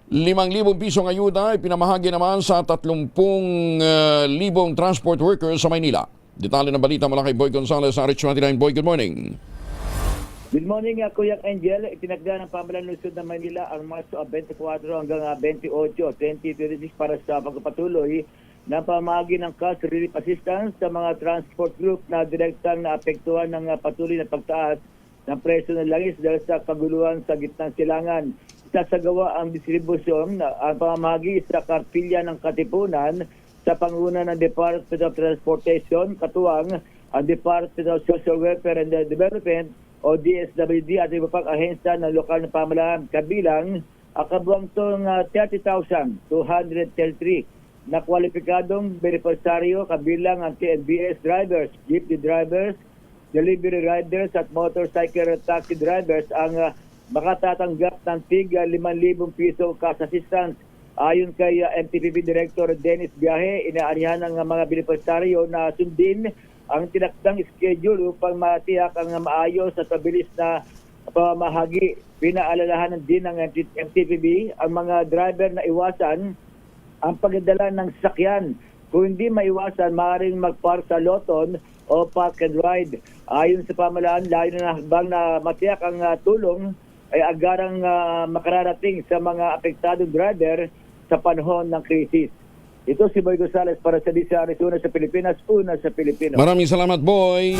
5,000 pisong ayuda ay pinamahagi naman sa 30,000 transport workers sa Maynila. Detalye ng balita mula kay Boy Gonzales sa RH29. Boy, good morning. Good morning, Kuya Angel. Itinagda ng Pamahalaan ng Lungsod ng Maynila ang Marso 24 hanggang 28, 2026 para sa pagpapatuloy ng pamahagi ng cash relief assistance sa mga transport group na direktang naapektuhan ng patuloy na pagtaas ng presyo ng langis dahil sa kaguluhan sa gitnang silangan. Isasagawa ang distribusyon ang pamamahagi sa kartilya ng Katipunan sa panguna ng Department of Transportation, katuwang ang Department of Social Welfare and Development o DSWD at iba pang ahensya ng lokal na pamahalaan, kabilang kabuangtong 30,233 na kwalipikadong benepisaryo, kabilang ang TNBS drivers, jeepney drivers, delivery riders at motorcycle taxi drivers ang makatatanggap ng tig 5,000 piso cash assistance. Ayon kay MTPP Director Dennis Biahe, inaanyahan ng mga benepisaryo na sundin ang tinakdang schedule upang matiyak ang maayos at mabilis na pamahagi. Pinaalalahanan din ng MTPB ang mga driver na iwasan ang pagdala ng sasakyan. Kung hindi maiwasan, maaaring magpark sa loton o park and ride. Ayon sa pamahalaan, layo na habang na matiyak ang tulong ay agarang makararating sa mga apektadong driver sa panahon ng krisis. Ito si Boy Gonzales para sa DCRS, una sa Pilipinas, una sa Pilipino. Maraming salamat, Boy.